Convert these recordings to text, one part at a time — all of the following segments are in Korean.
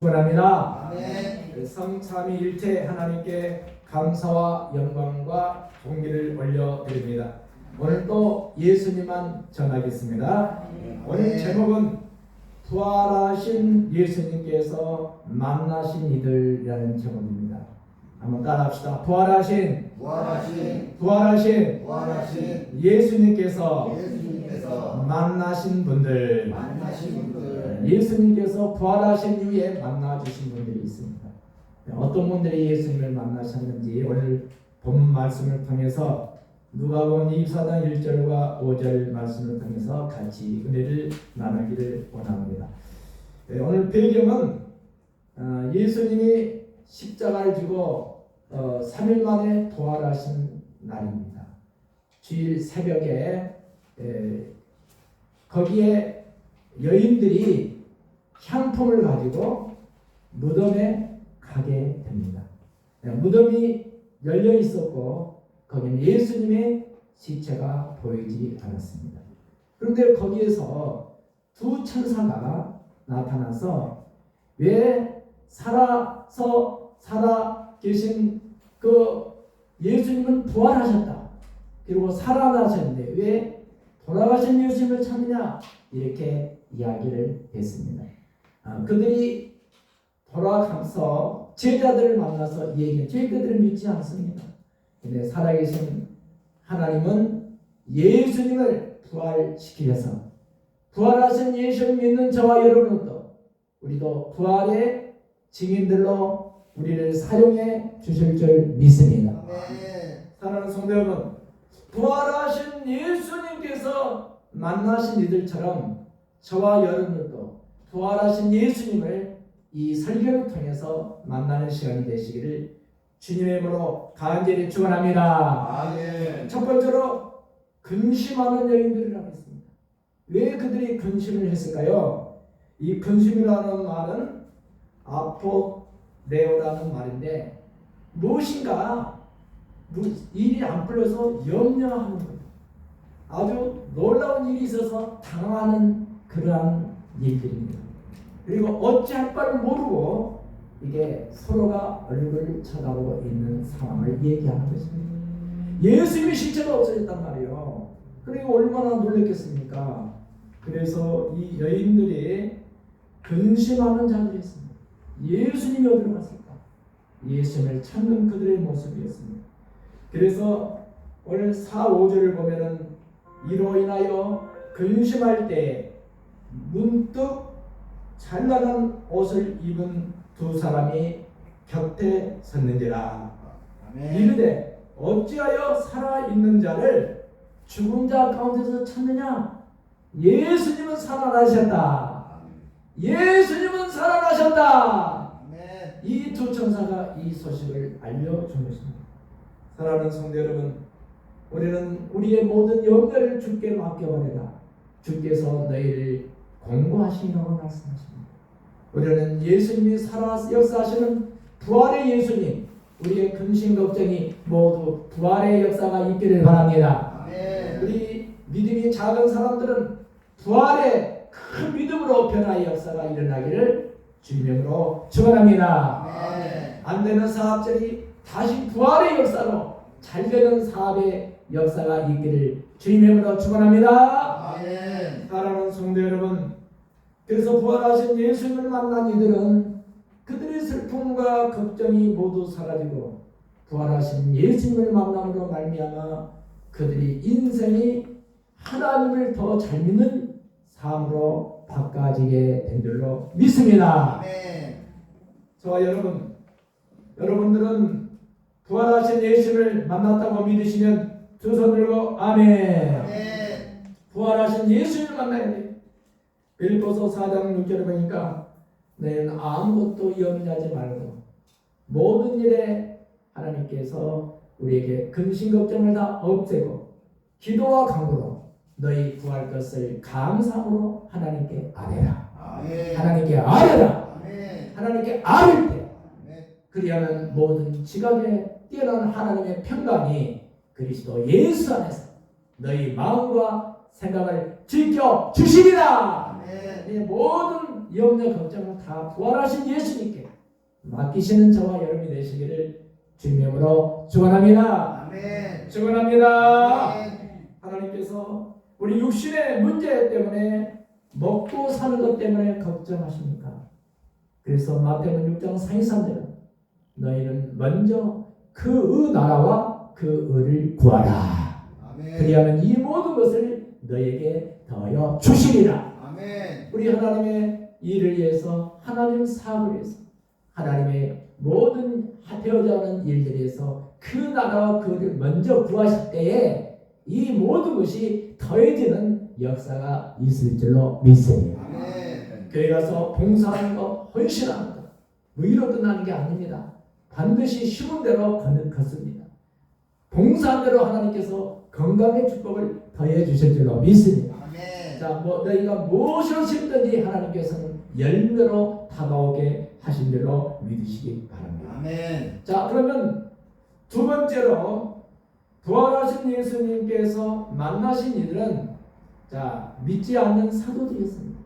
축원합니다. 아멘. 성삼위일체 하나님께 감사와 영광과 존귀를 올려드립니다. 오늘 또 예수님만 전하겠습니다. 오늘 제목은 부활하신 예수님께서 만나신 이들이라는 제목입니다. 한번 따라합시다. 부활하신 예수님께서 만나신 분들, 예수님께서 부활하신 이후에 만나주신 분들이 있습니다. 어떤 분들이 예수님을 만나셨는지 오늘 본 말씀을 통해서 누가복음 24장 1절과 5절 말씀을 통해서 같이 은혜를 나누기를 원합니다. 오늘 배경은 예수님이 십자가를 지고 3일 만에 부활하신 날입니다. 주일 새벽에 거기에 여인들이 향품을 가지고 무덤에 가게 됩니다. 무덤이 열려 있었고 거기는 예수님의 시체가 보이지 않았습니다. 그런데 거기에서 두 천사가 나타나서 왜 살아 계신 그 예수님은 부활하셨다. 그리고 살아나셨는데 왜 돌아가신 예수님을 찾느냐, 이렇게 이야기를 했습니다. 그들이 돌아가서 제자들을 만나서 얘기해. 저희들을 믿지 않습니다. 근데 살아계신 하나님은 예수님을 부활시키셔서 부활하신 예수를 믿는 저와 여러분도 우리도 부활의 증인들로 우리를 사용해 주실 줄 믿습니다. 사랑하는 성도 여러분, 부활하신 예수님께서 만나신 이들처럼 저와 여러분들도 부활하신 예수님을 이 설교를 통해서 만나는 시간이 되시기를 주님의 이름으로 간절히 축원합니다. 아멘. 첫 번째로 근심하는 여인들을 하겠습니다. 왜 그들이 근심을 했을까요? 이 근심이라는 말은 아포네오라는 말인데 무엇인가 일이 안 풀려서 염려하는 것, 아주 놀라운 일이 있어서 당황하는 그러한 일들입니다. 그리고 어찌할 바를 모르고 이게 서로가 얼굴을 쳐다보고 있는 상황을 얘기하는 것입니다. 예수님의 실체가 없어졌단 말이에요. 그리고 얼마나 놀랐겠습니까? 그래서 이 여인들이 근심하는 자들이었습니다. 예수님이 어디로 갔을까? 예수님을 찾는 그들의 모습이었습니다. 그래서 오늘 4, 5절을 보면은 이로 인하여 근심할 때 문득 찬란한 옷을 입은 두 사람이 곁에 섰는지라. 이르되 어찌하여 살아있는 자를 죽은 자 가운데서 찾느냐? 예수님은 살아나셨다. 예수님은 살아나셨다. 이 두 천사가 이 소식을 알려준 것입니다. 사랑하는 성도 여러분, 우리는 우리의 모든 염려를 주께 맡겨버려라. 주께서 너희를 공고하시라고 말씀하십니다. 우리는 예수님이 살아 역사하시는 부활의 예수님, 우리의 근심 걱정이 모두 부활의 역사가 있기를 바랍니다. 아멘. 우리 믿음이 작은 사람들은 부활의 큰 믿음으로 변화의 역사가 일어나기를 주님으로 축원합니다. 안 되는 사업들이 다시 부활의 역사로 잘 되는 사업의 역사가 있기를 주님으로 축원합니다. 아멘. 사랑하는 성도 여러분, 그래서 부활하신 예수님을 만난 이들은 그들의 슬픔과 걱정이 모두 사라지고 부활하신 예수님을 만남으로 말미암아 그들이 인생이 하나님을 더 잘 믿는 삶으로 바꿔지게 된 줄로 믿습니다. 아멘. 저와 여러분들은 부활하신 예수를 만났다고 믿으시면 두 손 들고 아멘. 아멘. 부활하신 예수를 만나야 돼요. 빌립보서 4장 6절에 보니까 너희는 아무것도 염려하지 말고 모든 일에 하나님께서 우리에게 근심 걱정을 다 없애고 기도와 간구로 너희 구할 것을 감사함으로 하나님께 아뢰라. 아멘. 하나님께 아뢰라. 아멘. 하나님께 아뢰 때 아멘. 그리하면 모든 지각에 뛰어난 하나님의 평강이 그리스도 예수 안에서 너희 마음과 생각을 지켜 주시리라. 아멘. 이 모든 염려 걱정을 다 부활하신 예수님께 맡기시는 저와 여러분이 되시기를 주님으로 축원합니다. 아멘. 축원합니다. 아멘. 하나님께서 우리 육신의 문제 때문에 먹고 사는 것 때문에 걱정하십니까? 그래서 마태복음 6장 43절은 너희는 먼저 그 나라와 그 의를 구하라. 아멘. 그리하면 이 모든 것을 너에게 더하여 주시리라. 아멘. 우리 하나님의 일을 위해서, 하나님 사업을 위해서, 하나님의 모든 되어져 하는 일들에서 그 나라와 그 의를 먼저 구하실 때에 이 모든 것이 더해지는 역사가 있을 줄로 믿습니다. 아멘. 교회 가서 봉사하는 거, 헌신하는 거 의로 끝나는 게 아닙니다. 반드시 심은 대로 걷습니다. 봉사한 대로 하나님께서 건강의 축복을 더해 주실 줄로 믿습니다. 아멘. 자, 너희가 무엇으로 심든지 하나님께서는 열매로 다가오게 하신 줄로 믿으시기 바랍니다. 아멘. 자, 그러면 두 번째로 부활하신 예수님께서 만나신 이들은 자, 믿지 않는 사도들이었습니다.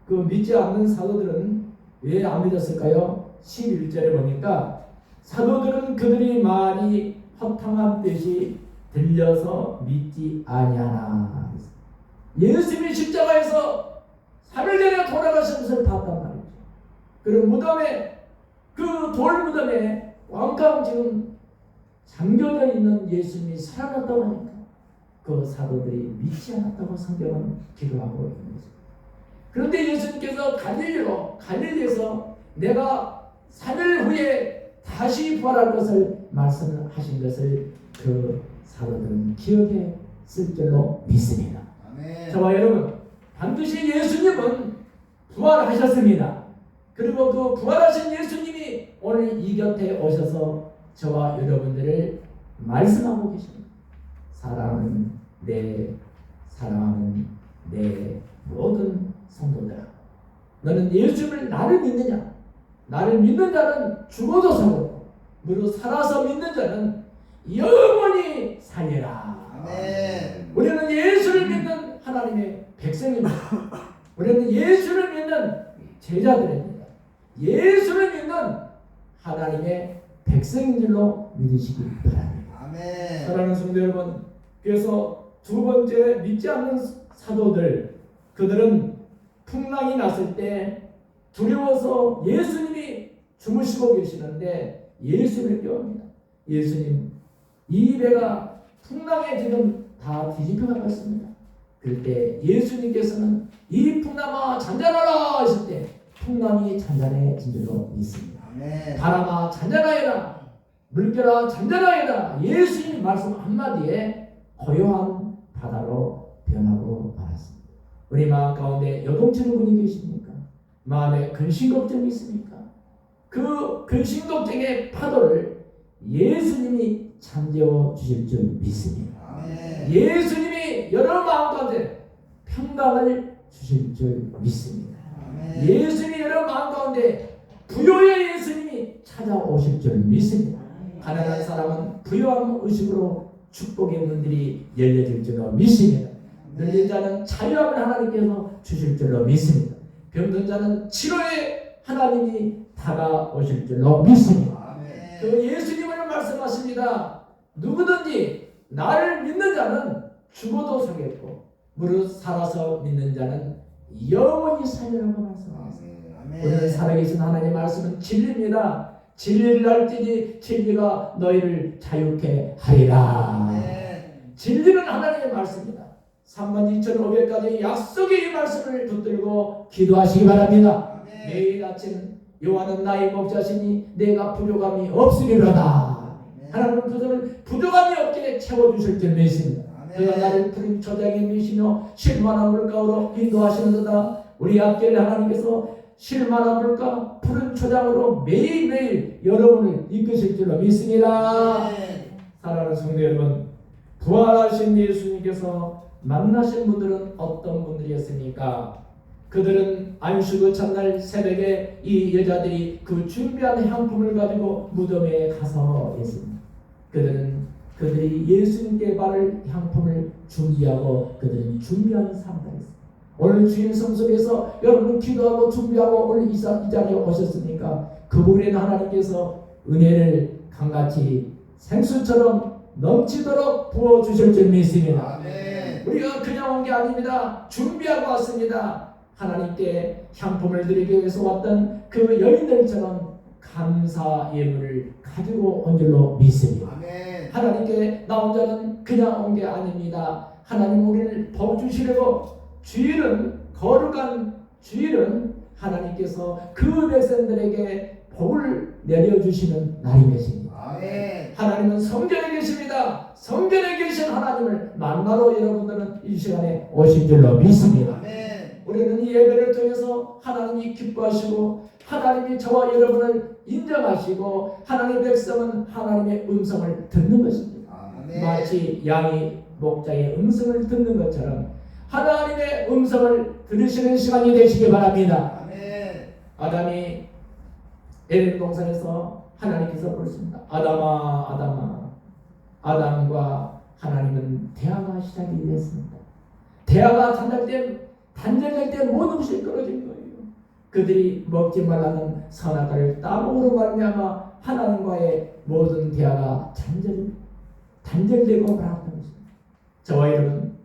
그 믿지 않는 사도들은 왜 안 믿었을까요? 11절에 보니까 사도들은 그들이 말이 허탕한 뜻이 들려서 믿지 아니하나. 예수님이 십자가에서 3일 전에 돌아가신 것을 봤단 말이죠. 그리고 무덤에, 그 돌 무덤에 왕창 지금 잠겨져 있는 예수님이 살아났다고 하니까 그 사도들이 믿지 않았다고 성경은 기록하고 있는 거죠. 그런데 예수님께서 갈릴리에서 내가 3일 후에 다시 부활할 것을 말씀을 하신 것을 그 사도들은 기억했을 줄로 믿습니다. 아멘. 저와 여러분, 반드시 예수님은 부활하셨습니다. 그리고 그 부활하신 예수님이 오늘 이 곁에 오셔서 저와 여러분들을 말씀하고 계십니다. 사랑하는 내 모든 성도들아, 너는 예수님을 나를 믿느냐? 나를 믿는 자는 죽어도 살고 무릇 살아서 믿는 자는 영원히 살리라. 아멘. 우리는 예수를 믿는 하나님의 백성입니다. 우리는 예수를 믿는 제자들입니다. 예수를 믿는 하나님의 백성인 줄로 믿으시기 바랍니다. 아멘. 사랑하는 성도 여러분, 그래서 두 번째 믿지 않는 사도들, 그들은 풍랑이 났을 때 두려워서 예수님이 주무시고 계시는데 예수님을 깨웁니다. 예수님, 이 배가 풍랑에 지금 다 뒤집혀가고 있습니다. 그럴 때 예수님께서는 이 풍랑아 잔잔하라 하실 때 풍랑이 잔잔해진 줄로 믿습니다. 아멘. 바람아 잔잔하여라, 물결아 잔잔하여라. 예수님 말씀 한마디에 고요한 바다로 변하고 말았습니다. 우리 마음 가운데 요동치는 분이 계십니까? 마음에 근심 걱정이 있습니까? 그 근심 걱정의 파도를 예수님이 잠재워 주실 줄 믿습니다. 아멘. 예수님이 여러 마음 가운데 평강을 주실 줄 믿습니다. 아멘. 예수님이 여러 마음 가운데 부요의 예수님이 찾아오실 줄 믿습니다. 가난한 사람은 부요한 의식으로 축복의 문들이 열려질 줄로 믿습니다. 늘린 자는 자유함을 하나님께서 주실 줄로 믿습니다. 병든 자는 치료의 하나님이 다가오실 줄로 믿습니다. 아멘. 그 예수님을 말씀하십니다. 누구든지 나를 믿는 자는 죽어도 살겠고 무릇 살아서 믿는 자는 영원히 살리라고 말씀하셨습니다. 오늘 살아계신 하나님의 말씀은 진리입니다. 진리를 알지니 진리가 너희를 자유케 하리라. 진리는 하나님의 말씀입니다. 32,500가지 약속의 이 말씀을 붙들고 기도하시기 바랍니다. 매일 아침 여호와는 나의 목자시니 내가 부족함이 없으리로다. 하나님은 그들을 부족함이 없게 채워주실 줄 믿습니다. 그가 나를 푸른 초장에 미시며 쉴만한 물가로 인도하시는도다. 우리 앞길을 하나님께서 쉴만한 물가 푸른 초장으로 매일매일 여러분을 이끄실 줄로 믿습니다. 사랑하는 성도 여러분, 부활하신 예수님께서 만나신 분들은 어떤 분들이었습니까? 그들은 안식의 첫날 새벽에 이 여자들이 그 준비한 향품을 가지고 무덤에 가서 있습니다. 그들이 예수님께 바를 향품을 준비하고 그들은 준비한 사람들이었습니다. 오늘 주일 성속에서 여러분 기도하고 준비하고 오늘 이 자리에 오셨으니까 그분의 하나님께서 은혜를 강같이 생수처럼 넘치도록 부어주실 줄 믿습니다. 아멘. 우리가 그냥 온 게 아닙니다. 준비하고 왔습니다. 하나님께 향품을 드리기 위해서 왔던 그 여인들처럼 감사 예물을 가지고 온 줄로 믿습니다. 아멘. 하나님께 나 혼자는 그냥 온 게 아닙니다. 하나님 우리를 복 주시려고 주일은 거룩한 주일은 하나님께서 그 백성들에게 복을 내려주시는 날이 되십니다. 아멘. 하나님은 성전에 계십니다. 성전에 계신 하나님을 만나러 여러분들은 이 시간에 오신 줄로 믿습니다. 아멘. 우리는 이 예배를 통해서 하나님이 기뻐하시고 하나님이 저와 여러분을 인정하시고 하나님의 백성은 하나님의 음성을 듣는 것입니다. 아멘. 마치 양이 목자의 음성을 듣는 것처럼 하나님의 음성을 들으시는 시간이 되시기 바랍니다. 아멘. 아담이 에덴 동산에서 하나님께서 부르십니다. 아담아, 아담아. 아담과 하나님은 대화가 시작이 됐습니다. 대화가 단절될 때 모든 것이 끊어진 거예요. 그들이 먹지 말라는 선악과를 따먹으로 말미암아 하나님과의 모든 대화가 단절되고 말았던 것입니다. 저와 여러분,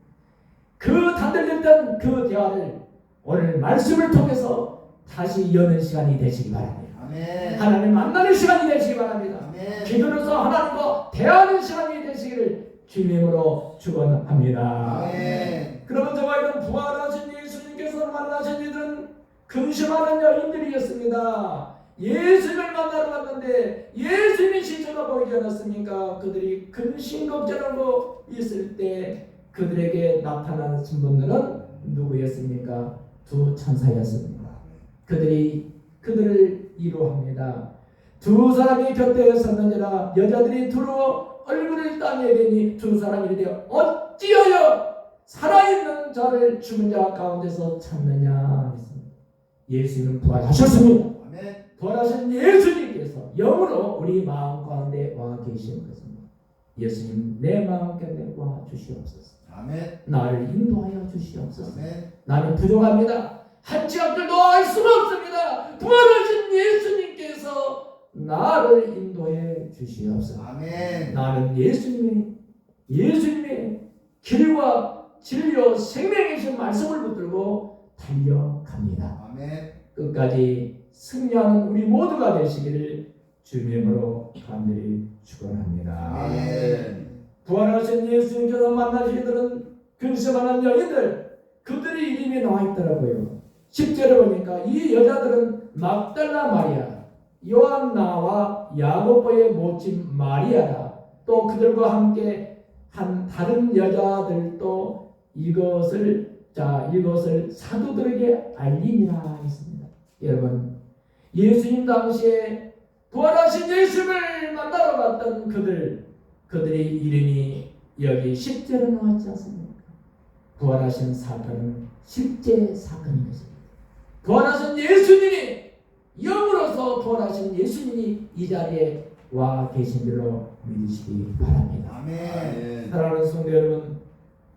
그 단절됐던 그 대화를 오늘 말씀을 통해서 다시 여는 시간이 되시기 바랍니다. 아멘. 하나님 만나는 시간이 되시기 바랍니다. 아멘. 기도로서 하나님과 대화하는 시간이 되시기를 주님으로 축원합니다. 아멘. 그러면 저와 여러분 부활하신 예수님께서 만나신 이들은 근심하는 여인들이었습니다. 예수님을 만나러 갔는데 예수님이 실제로 보이지 않았습니까? 그들이 근심 걱정하고 있을 때 그들에게 나타나신 분들은 누구였습니까? 두 천사였습니다. 그들이 그들을 위로합니다. 두 사람이 곁에 섰는지라 여자들이 두루 얼굴을 땅에 대니 두 사람이 이르되 어찌하여 살아있는 자를 죽은 자 가운데서 찾느냐 했습니다. 예수님은 부활하셨습니다. 아멘. 부활하신 예수님께서 영으로 우리 마음 가운데 와 계신 것입니다. 예수님 내 마음 가운데 와 주시옵소서. 아멘. 나를 인도하여 주시옵소서. 아멘. 나는 부족합니다. 한 치 앞들도 할 수가 없습니다. 부활하신 예수님께서 나를 인도해 주시옵소서. 아멘. 나는 예수님의 길과 진리요 생명이신 말씀을 붙들고 달려갑니다. 아멘. 끝까지 승리하는 우리 모두가 되시기를 주님으로 간절히 축원합니다. 아멘. 부활하신 예수님께서 만나시기들은 근심하는 여인들 그들의 이름이 나와 있더라고요. 10절에 보니까 이 여자들은 막달라 마리아, 요한나와 야고보의 모친 마리아라. 또 그들과 함께 한 다른 여자들도 이것을 사도들에게 알림이라 했습니다. 여러분, 예수님 당시에 부활하신 예수님을 만나러 갔던 그들의 이름이 여기 10절에 나왔지 않습니까? 부활하신 사건은 실제 사건인 것입니다. 부활하신 예수님이 영으로서 부활하신 예수님이 이 자리에 와 계신 줄로 믿으시기 바랍니다. 아멘. 사랑하는 성도 여러분,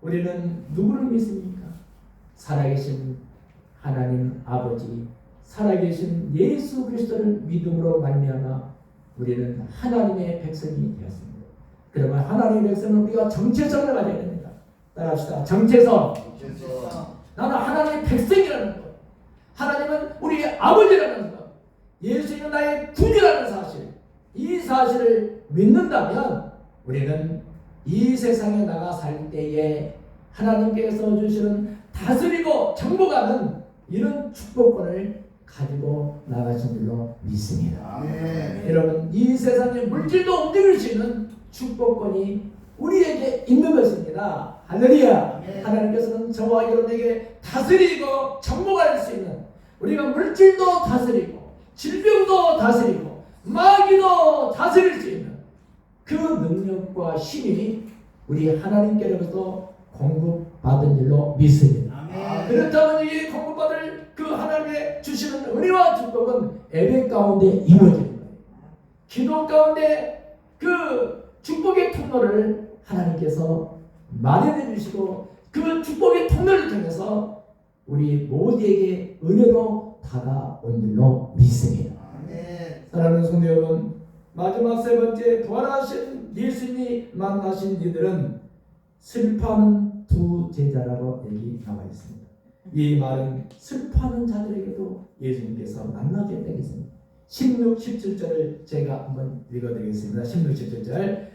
우리는 누구를 믿습니까? 살아계신 하나님 아버지, 살아계신 예수 그리스도를 믿음으로 말미암아 우리는 하나님의 백성이 되었습니다. 그러면 하나님의 백성은 우리가 정체성을 가져야 됩니다. 따라합시다. 정체성. 나는 하나님의 백성이라는 것. 하나님은 우리의 아버지라는 것. 예수님은 나의 구주라는 사실. 이 사실을 믿는다면 우리는 이 세상에 나가 살 때에 하나님께서 주시는 다스리고 정복하는 이런 축복권을 가지고 나가신 줄로 믿습니다. 아멘. 여러분, 이 세상의 물질도 움직일 수 있는 축복권이 우리에게 있는 것입니다. 할렐루야. 아멘. 하나님께서는 저와 여러분에게 다스리고 정복할 수 있는, 우리가 물질도 다스리고 질병도 다스리고 마귀도 다스릴 수 있는 그 능력과 힘이 우리 하나님께로부터 공급받은 줄로 믿습니다. 아멘. 그렇다면 이 공급받을 그 하나님의 주시는 은혜와 축복은 예배 가운데 이루어지는 거예요. 기도 가운데 그 축복의 통로를 하나님께서 마련해 주시고 그 축복의 통로를 통해서 우리 모두에게 은혜로 다가온 줄로 믿습니다. 아멘. 사랑하는 성도 여러분, 마지막 세 번째, 부활하신 예수님이 만나신 이들은 슬퍼하는 두 제자라고 여기 나와 있습니다. 이 말은 슬퍼하는 자들에게도 예수님께서 만나게 되겠습니다. 16, 17절을 제가 한번 읽어드리겠습니다. 16, 17절.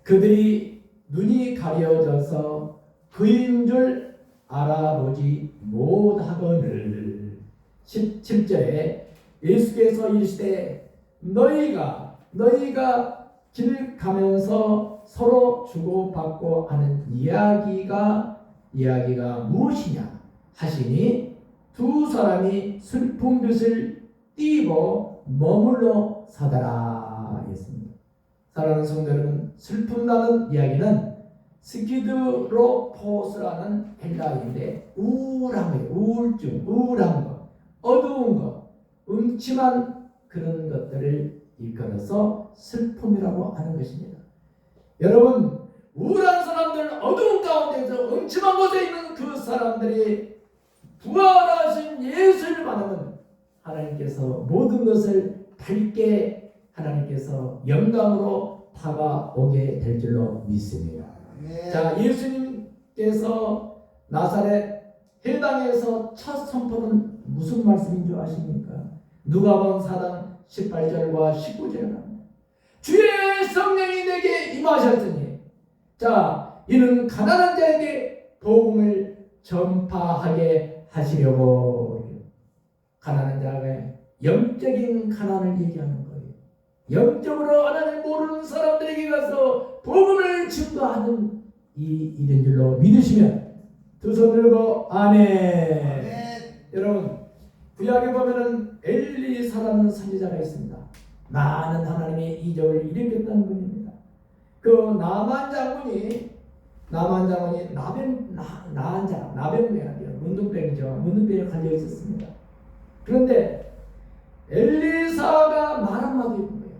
그들이 눈이 가려져서 그인 줄 알아보지 못하거늘. 17절에 예수께서 이르시되 너희가 길 가면서 서로 주고받고 하는 이야기가 무엇이냐 하시니 두 사람이 슬픈 빛을 띠고 머물러 사더라 했습니다. 사랑하는 성도 여러분, 슬픔이라는 이야기는 스키드로포스라는 헬라어인데 우울한 거예요. 우울증, 우울한 것, 어두운 것, 음침한 그런 것들을 일컬어서 슬픔이라고 하는 것입니다. 여러분, 우울한 사람들, 어두운 가운데서 음침한 곳에 있는 그 사람들이 부활하신 예수를 만나면 하나님께서 모든 것을 밝게 하나님께서 영광으로 다가오게 될 줄로 믿습니다. 아멘. 자, 예수님께서 나사렛 해당에서 첫 선포는 무슨 말씀인 줄 아십니까? 누가복음 4장 18절과 19절에 나옵니다. 주의 성령이 내게 임하셨으니 자, 이는 가난한 자에게 복음을 전파하게 하시려고. 가난한 자가 영적인 가난을 얘기하는 거예요. 영적으로 하나님 모르는 사람들에게 가서 복음을 증거하는 이 일인 줄로 믿으시면 두 손 들고 아멘. 여러분, 구약에 보면은 엘리사라는 선지자가 있습니다. 많은 하나님의 이적을 일으켰다는 분입니다. 그 나만 장군이 나병이죠. 문둥병에 걸려 있었습니다. 그런데 엘리사가 말 한마디 했는 거예요.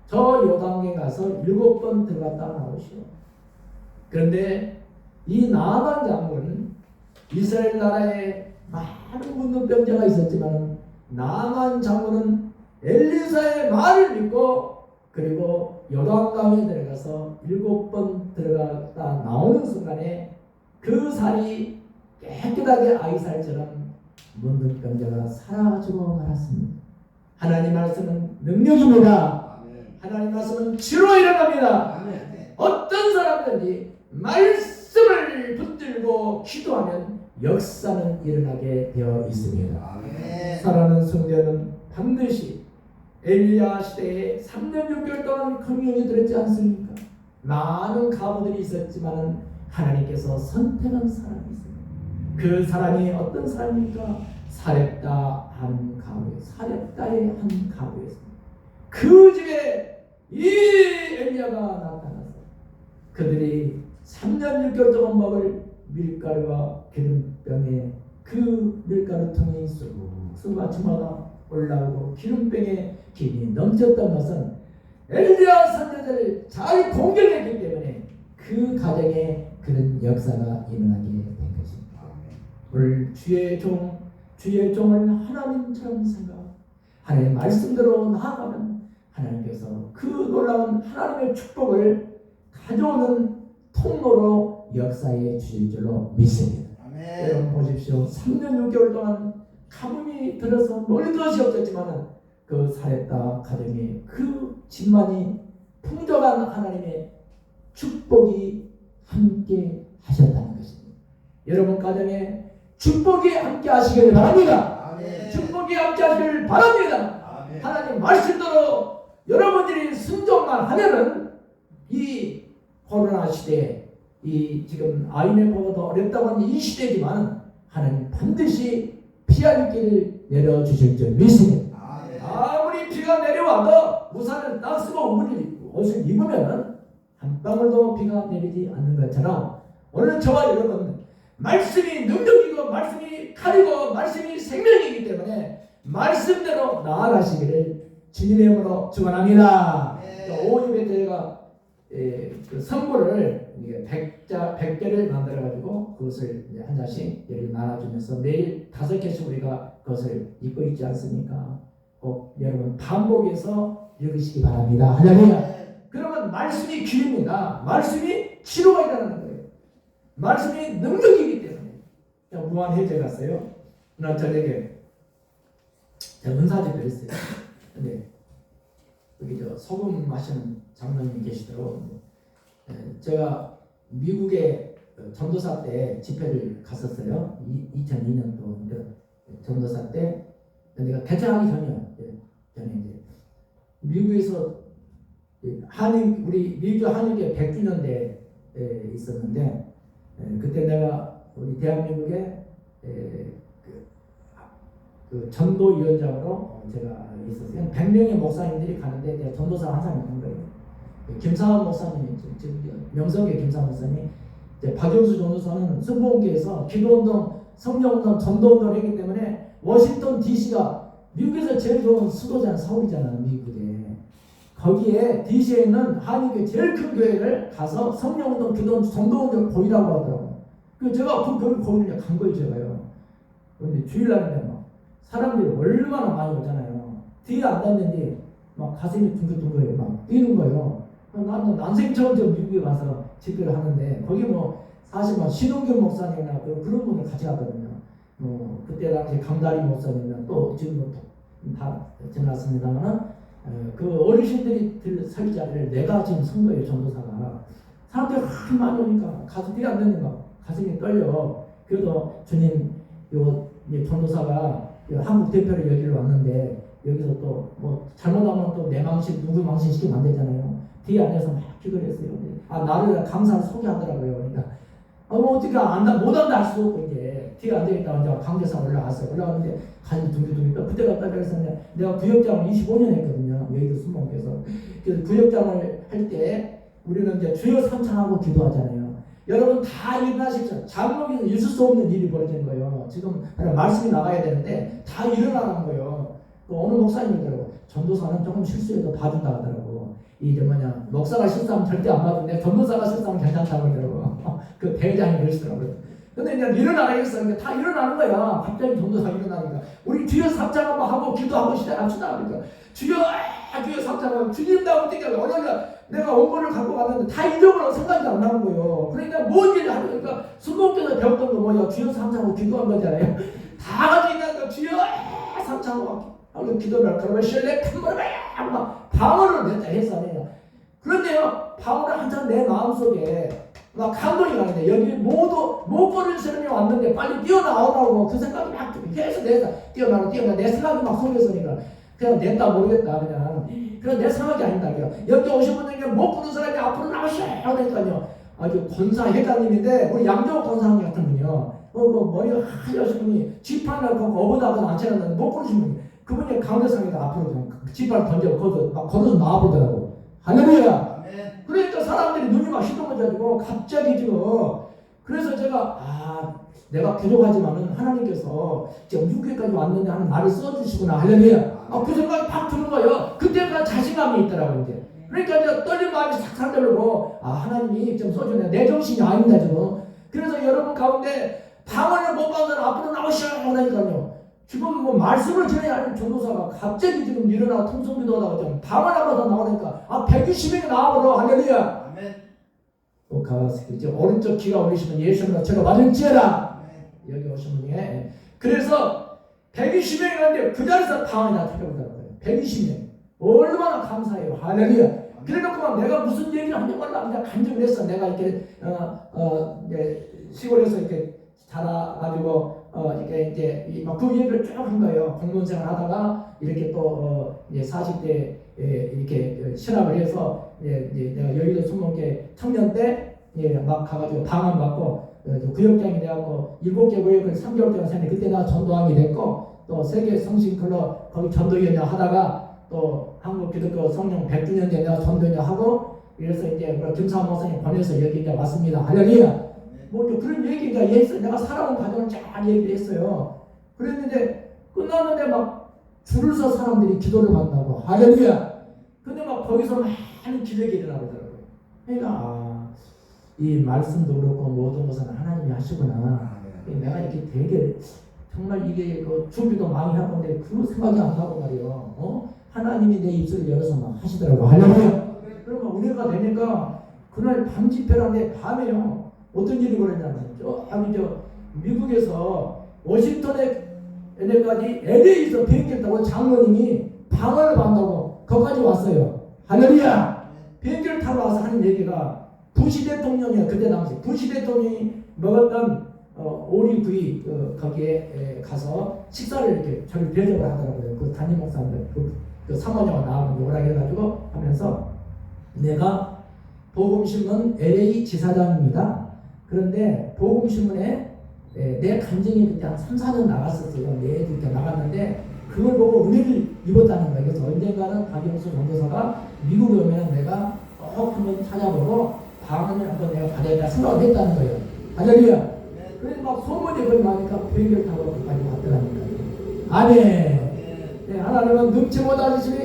저 요단강에 가서 7번 들어갔다 나오시오. 그런데 이 나만 장군은 이스라엘 나라에 많은 문둥병자가 있었지만 나만 장군은 엘리사의 말을 믿고 그리고 요단강에 들어가서 7번 들어갔다 나오는 순간에 그 살이 깨끗하게 아이살처럼 문둥병자가 사라지고 말았습니다. 하나님 말씀은 능력입니다. 아멘. 하나님 말씀은 치료로 일어납니다. 아멘. 어떤 사람든지 말씀을 붙들고 기도하면 역사는 일어나게 되어 있습니다. 아멘. 사랑하는 성도는 반드시 엘리야 시대에 3년 6개월 동안 금용이 들었지 않습니까? 많은 가부들이 있었지만 하나님께서 선택한 사람이 있습니다. 그 사람이 어떤 사람입니까? 사렙다 한 가부, 사렙다의 한 가부였습니다. 그 집에 이 엘리야가 나타나서 그들이 3년 6개월 동안 먹을 밀가루와 기름병에 그 밀가루통이 쑥 아침마다 올라오고 기름병에 김이 넘쳤던 것은 엘리야 선지자를 잘 공격했기 때문에 그 가정에 그런 역사가 일어나게 된 것입니다. 오늘 주의 종을 하나님처럼 생각하고 하나님의 말씀대로 나아가면 하나님께서 그 놀라운 하나님의 축복을 가져오는 통로로 역사에 주실 줄로 믿습니다. 아멘. 여러분 보십시오. 3년 6개월 동안 가뭄이 들어서 먹을 것이 없었지만 그 사렙다 가정에 그 집만이 풍족한 하나님의 축복이 함께 하셨다는 것입니다. 여러분 가정에 축복이 함께 하시길 바랍니다. 아멘. 축복이 함께 하시길 바랍니다. 아멘. 하나님 말씀대로 여러분들이 순종만 하면은 이 코로나 시대에 이 지금 IMF보다도 어렵다고 하는 이 시대지만 하나님 반드시 피할 길을 내려주실 줄 믿습니다. 아멘. 아무리 비가 내려와도 우산을 딱 쓰고 옷을 입으면 한 방울도 비가 내리지 않는 것처럼 오늘 저와 여러분 말씀이 능력이고 말씀이 칼이고 말씀이 생명이기 때문에 말씀대로 나아가시기를 주님의 이름으로 축원합니다. 네. 5일에 저희가 그 선물을 100개를 만들어 가지고 그것을 이제 한 잔씩 이렇게 나눠주면서 매일 5개씩 우리가 그것을 입고 있지 않습니까? 꼭 여러분 반복해서 읽으시기 바랍니다. 할렐루야. 그러면 말씀이 귀입니다. 말씀이 치료가 일어나는 거예요. 말씀이 능력이기 때문에. 무한해제 갔어요. 나 저녁에 제가 은사집을 했어요. 근데 여기 소금 마시는 장로님이 계시더라고요. 제가 미국에 전도사 때 집회를 갔었어요. 2002년도 전도사 때 내가 개척하기 전에 이제 미국에서 우리 미주 한인교회 100주년 대 있었는데 그때 내가 우리 대한민국의 그 전도위원장으로 제가 있었어요. 100명의 목사님들이 가는데 내가 전도사 한 사람이 간 거예요. 김상환 목사님이 지금 명성교회 김상환 목사님, 이제 박영수 전도사는 승봉교에서 기도운동, 성령운동, 전도운동을 했기 때문에 워싱턴 DC가 미국에서 제일 좋은 수도잖아, 서울이잖아, 미국에. 거기에 DC에 있는 한인교회 제일 큰 교회를 가서 성령운동, 기도운동, 전도운동을 보이라고 하더라고. 그래서 제가 그 교회 보이려 간 거예요, 제가요. 그런데 주일날에 막 사람들이 얼마나 많이 오잖아요. 뒤에 앉았는데 막 가슴이 둥글둥글 막 뛰는 거예요. 나는 난생처럼 저 미국에 가서 집회를 하는데 거기 사실 신홍균 목사님이나 그런 분들 같이 갔거든요. 그때 당시 강다리 목사님이나 또 지금 다 지났습니다만 그 어르신들이 설 자리를 내가 지금 선 거예요. 전도사가. 사람들이 많이 오니까 가슴이 안 되는 거, 가슴이 떨려. 그래도 주님 전도사가 한국 대표로 여기를 왔는데 여기서 또 잘못하면 또 내 망신 누구 망신 시키면 안 되잖아요. 뒤에 앉아서 막 기도를 했어요. 나를 감사를 소개하더라고요. 그러니까 어떻게 못 안다 할 수 없고 이제 뒤에 앉아있다가 이제 강대상 올라왔는데 가슴이 둥글둥글 그때 갔다 그래서 내가 구역장을 25년 했거든요. 여의도 순복음께서. 그래서 구역장을 할 때 우리는 이제 주여 삼창하고 기도하잖아요. 여러분 다 일어나시죠. 장로에서 있을 수 없는 일이 벌어진 거예요. 지금 말씀이 나가야 되는데 다 일어나는 거예요. 어느 목사님이더라고. 전도사는 조금 실수해도 봐준다 하더라고. 목사가 실수하면 절대 안 봐준대. 전도사가 실수하면 괜찮다고 하더라고. 그 대장이 그러시더라고요. 근데 이제 일어나야겠어. 그러니까 다 일어나는 거야. 갑자기 전도사 일어나니까. 우리 주여 삼창 한번 하고 기도하고 시작합시다. 그러니까 주여 삼창하고 주님다 어떻게 어려냐. 내가 원고를 갖고 갔는데 다 잊어버려 생각이 안 나는 거예요. 그러니까 뭔 일을 하니까 순복께서 배웠던 거 뭐야? 주여 삼창하고 기도한 거잖아요. 다 가지고 있는 거 주여 삼창하고 기도를 할 그러면 실내 탐구를 막 방언을 했어. 그런데요 방언을 한참 내 마음속에 막 감동이 가는데 여기 모두 못 걸을 사람이 왔는데 빨리 뛰어나오라고 그 생각이 막 계속 뛰어나고 내 생각이 막 속에 서니까 그냥 냈다 모르겠다 그냥 내 생각이 아니다. 여기 오신 분들에게 못 부는 사람이 앞으로 나오시오 하니까요. 아주 권사 회장님인데 우리 양정호 권사님 같은 분이요. 머리가 하얘신 분이 지판을 어부다가 앉혀놨는데 못 부르신 분이 그분이 강대상에다 앞으로 지판을 던져 걸어서 나와보더라고. 할렐루야. 그러니까 사람들이 눈이 막 시동해가지고 갑자기 지금 그래서 내가 부족하지만은 하나님께서 지금 6회까지 왔는데 하는 나를 써주시구나. 할렐루야. 그 생각이 팍 드는 거예요. 그때가 자신감이 있더라고 이제. 그러니까 이제 떨린 마음이 싹 들고 하나님이 좀 써주네. 내 정신이 아닙니다 지금. 그래서 여러분 가운데 방언을 못 받는 사람 앞으로 나오시오 하니까요. 지금 말씀을 전해야 하는 전도사가 갑자기 지금 일어나 통성기도하다가 좀 방언하고 나오니까 120명이 나와버려. 할렐루야. 아멘. 또 가서 이제 오른쪽 귀가 올리시면 예수님으로 제가 맞을지어다. 여기 오신 분이 그래서 120명이 가는데 그 자리에서 방언이 다 터져버렸어요. 120명. 얼마나 감사해요. 할렐루야. 그래놓고 내가 무슨 얘기를 하는지 몰라. 그냥 간증을 했어. 내가 이렇게 시골에서 이렇게 자라가지고 이렇게 그 얘기를 쭉 한 거예요. 공무원생활 하다가 이렇게 또 이제 40대 이렇게 신학을 해서 내가 여의도 순복음교회 청년 때 막 가가지고 방언 받고 구역장이 돼갖고 7개 구역을 3개월 동안 했는데 그때 나 전도왕이 됐고 또 세계 성신클럽 거기 전도위원장 하다가 또 한국 기독교 성령 100주년 때 내가 전도위원장 하고 그래서 이제 김사원 목사님 보내서 여기 이제 왔습니다. 할렐루야. 그런 얘기가 했어요. 내가 살아온 과정을 쫙 얘기를 했어요. 그랬는데 끝났는데 막 줄을 서 사람들이 기도를 한다고. 할렐루야. 근데 막 거기서 많은 기적이 일어나더라고요. 그러니까 이 말씀도 그렇고 모든 것은 하나님이 하시구나. 내가 이렇게 되게 정말 이게 그 준비도 많이 하고 근데 그 생각이 안 나고 말이요. 하나님이 내 입술을 열어서 막 하시더라고. 할렐루야. 그러면 은혜가 되니까 그날 밤 집회라는데 밤에요. 어떤 일이 벌어졌냐면 저 미국에서 워싱턴에까지 LA에서 비행기 타고 장로님이 방을 간다고 거기까지 왔어요. 할렐루야. 비행기를 타고 와서 하는 얘기가 부시 대통령이야. 그때 당시 부시 대통령이 먹었던 오리구이 거기에 가서 식사를 이렇게 저를 대접을 하더라고요. 그 담임 목사님들 그 사모녀가 나오는 오라 해가지고 하면서 내가 복음신문 LA 지사장입니다. 그런데 복음신문에 내 간증이 그때 한 3, 4년 나갔었어요. 매주 이렇게 나갔는데 그걸 보고 은혜를 입었다는 거예요. 그래서 언젠가는 박영수 전도사가 미국에 오면 내가 한번 찾아보고 방언을 한번 내가 받아야겠다 생각을 했다는 거예요. 할렐루야. 그래서 막 소문이 거기 나니까 비행기를 타고 거기까지 왔더라니까요. 아멘. 네, 하나님은 능치 못하시니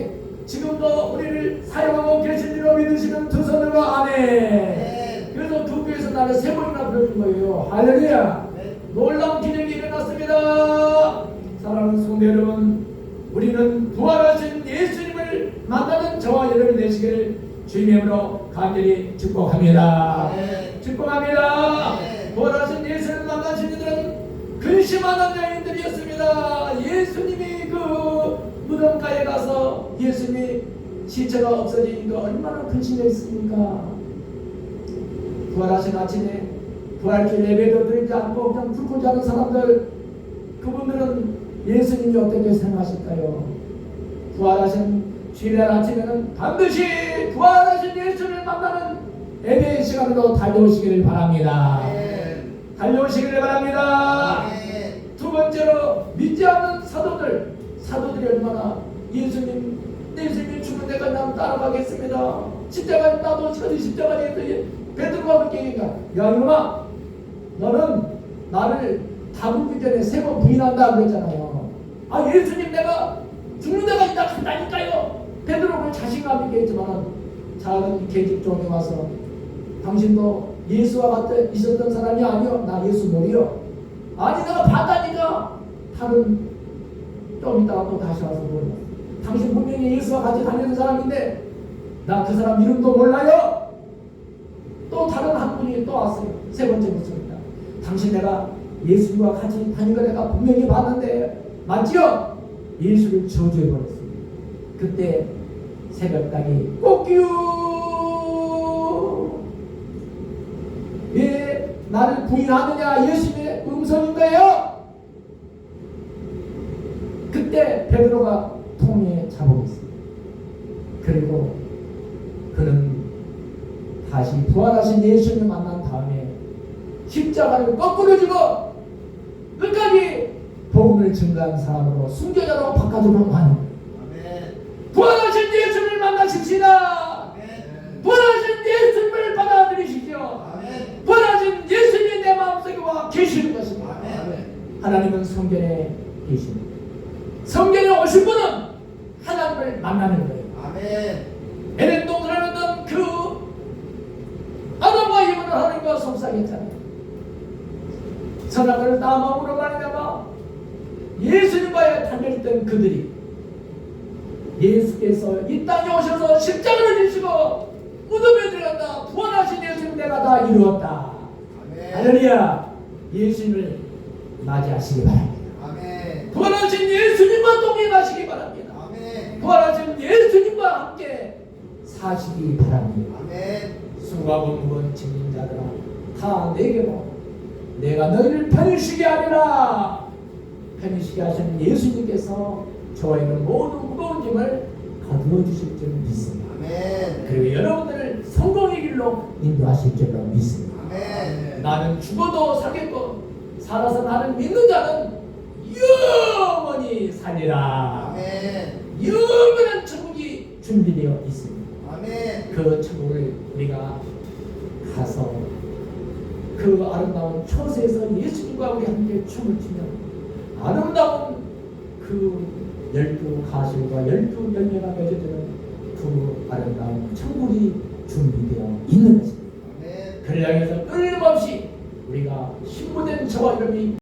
지금도 우리를 사용하고 계신 줄로 믿으시는 두 손으로 아멘. 그래서 두 교회에서 나를 세 번이나 불러준 거예요. 할렐루야. 놀라운 기적이 일어났습니다. 사랑하는 성도 여러분, 우리는 부활하신 예수님을 만나는 저와 여러분이 되시기를 주님의 이름으로 간절히 축복합니다. 축복합니다. 부활하신 예수님을 만나신 이들은 근심하는 여인들이었습니다. 예수님이 그 무덤가에 가서 예수님이 시체가 없어지니까 얼마나 근심했습니까? 부활하신 아침에 부활절 예배도 드리지 않고 그냥 불고 자는 사람들, 그분들은 예수님이 어떻게 생각하실까요? 부활하신 주일날 아침에는 반드시 부활하신 예수를 만나는 예배의 시간으로 달려오시기를 바랍니다. 달려오시기를 바랍니다. 두 번째로 믿지 않는 사도들이 얼마나 예수님 죽은 데까지 나는 따라가겠습니다. 십자가에 나도 십자가에 베드로가 그렇게 얘기하니까 야 이놈아 너는 나를 다굴기 전에 세 번 부인한다 그랬잖아요. 아 예수님 내가 죽는 데가 있다 한다니까요. 베드로는 자신감 있게 했지만 작은 계집종이 와서 당신도 예수와 같이 있었던 사람이 아니요. 나 예수 모르요. 아니 내가 봤다니까. 다른 좀 있다가 또 다시 와서 몰라. 당신 분명히 예수와 같이 다니는 사람인데 나 그 사람 이름도 몰라요. 또 다른 한 분이 또 왔어요. 세 번째 묻습니다. 당신 내가 예수님과 같이 다닌 거 내가 분명히 봤는데 맞지요? 예수를 저주해버렸습니다. 그때 새벽닭이 꼬끼우 왜 나를 부인하느냐 예수님의 음성인 거예요. 그때 베드로가 통에 잡아먹었습니다. 그리고 그는 다시 부활하신 예수님을 만난 다음에 십자가를 거꾸로 지고 끝까지 복음을 증거한 사람으로 순교자로 바꿔주는 만 부활하신 예수님을 만나십시다. 부활하신 예수님을 받아들이십시오. 부활하신 예수님이 내 마음속에 와 계시는 것입니다. 하나님은 성전에 계십니다. 성전에 오신 분은 하나님을 만나는 거예요. 에덴 동산에는 그 아담과 이브는 하나님과 속삭였잖아요. 선악을 따먹으로 말미암아 예수님과의 단절했던 그들이 예수께서 이 땅에 오셔서 십자가를 지시고 무덤에 들어간다. 부활하신 예수님 내가 다 이루었다. 할렐루야. 예수님을 맞이하시기 바랍니다. 부활하신 예수님과 동행하시기 바랍니다. 부활하신 예수님과 함께 사시기 바랍니다. 수고하고 무거운 짐진 자들아 다 내게로 내가 너희를 편히 쉬게 하리라. 편히 쉬게 하시는 예수님께서 저희는 모든 무거운 짐을 가두어 주실 줄 믿습니다. 그리고 여러분들을 성공의 길로 인도하실 줄로 믿습니다. 나는 죽어도 살겠고 살아서 나를 믿는 자는 영원히 살리라. 영원한 천국이 준비되어 있습니다. 그 천국을 우리가 가서 그 아름다운 처소에서 예수님과 우리 함께 춤을 추며 아름다운 그 12 가실과 12 열매가 맺어지는 그 아름다운 천국이 준비되어 있는 것입니다. 아멘. 그를 향해서 끊임없이 우리가 신부된 저와 여러분이